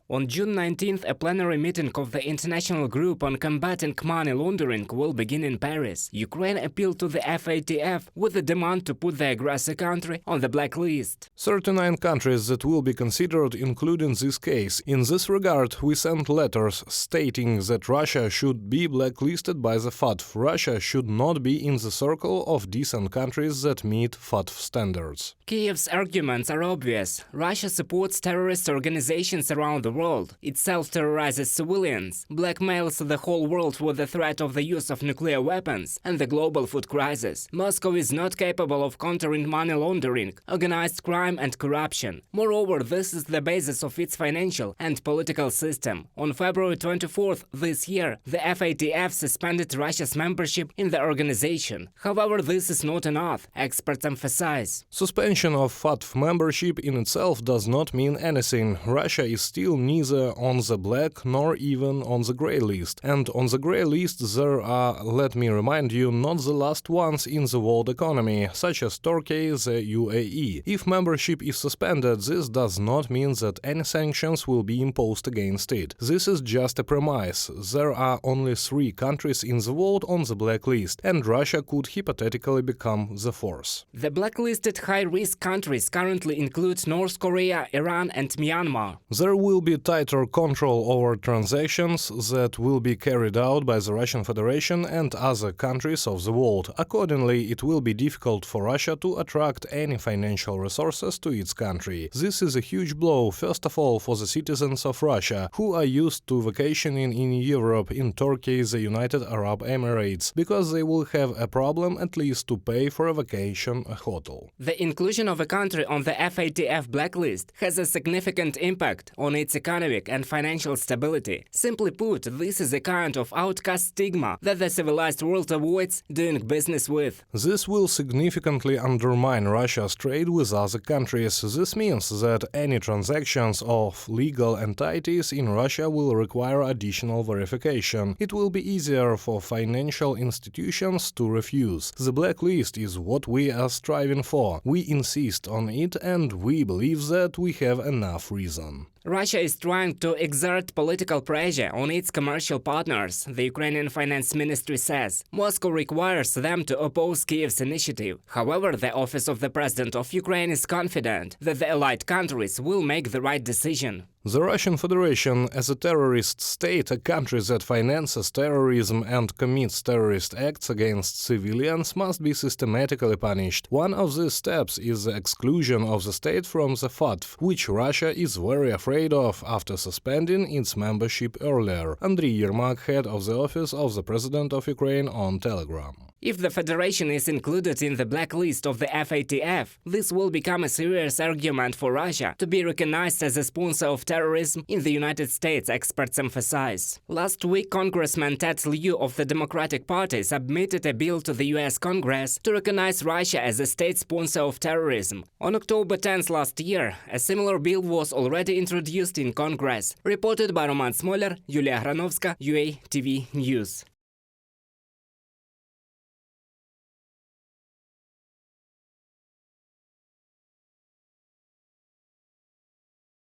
On June 19th, a plenary meeting of the International Group on Combating Money Laundering will begin in Paris. Ukraine appealed to the FATF with a demand to put the aggressor country on the blacklist. 39 countries that will be considered include in this case. In this regard, we sent letters stating that Russia should be blacklisted by the FATF. Russia should not be in the circle of decent countries that meet FATF standards. Kiev's arguments are obvious. Russia supports terrorist organizations around the world. It self-terrorizes civilians, blackmails the whole world with the threat of the use of nuclear weapons and the global food crisis. Moscow is not capable of countering money laundering, organized crime and corruption. Moreover, this is the basis of its financial and political system. On February 24th this year, the FATF suspended Russia's membership in the organization. However, this is not enough, experts emphasize. Suspension of FATF membership in itself does not mean anything. Russia is still neither on the black nor even on the grey list. And on the grey list there are, let me remind you, not the last ones in the world economy, such as Turkey, the UAE. If membership is suspended, this does not mean that any sanctions will be imposed against it. This is just a premise. There are only 3 countries in the world on the blacklist, and Russia could hypothetically become the 4th. The blacklisted high-risk countries currently include North Korea, Iran and Myanmar. There will be tighter control over transactions that will be carried out by the Russian Federation and other countries of the world. Accordingly, it will be difficult for Russia to attract any financial resources to its country. This is a huge blow, first of all, for the citizens of Russia, who are used to vacationing in Europe, in Turkey, the United Arab Emirates, because they will have a problem at least to pay for a vacation at a hotel. The inclusion of a country on the FATF blacklist has a significant impact on its economic and financial stability. Simply put, this is a kind of outcast stigma that the civilized world avoids doing business with. This will significantly undermine Russia's trade with other countries. This means that any transactions of legal entities in Russia will require additional verification. It will be easier for financial institutions to refuse. The blacklist is what we are striving for. We insist on it, and we believe that we have enough reason. Russia is trying to exert political pressure on its commercial partners, the Ukrainian finance ministry says. Moscow requires them to oppose Kiev's initiative. However, the office of the president of Ukraine is confident that the allied countries will make the right decision. The Russian Federation, as a terrorist state, a country that finances terrorism and commits terrorist acts against civilians, must be systematically punished. One of these steps is the exclusion of the state from the FATF, which Russia is very afraid of after suspending its membership earlier. Andriy Yermak, head of the office of the President of Ukraine, on Telegram. If the Federation is included in the blacklist of the FATF, this will become a serious argument for Russia to be recognized as a sponsor of terrorism in the United States, experts emphasize. Last week, Congressman Ted Lieu of the Democratic Party submitted a bill to the US Congress to recognize Russia as a state sponsor of terrorism. On October 10th last year, a similar bill was already introduced in Congress. Reported by Roman Smoler, Yulia Hranovska, UATV News.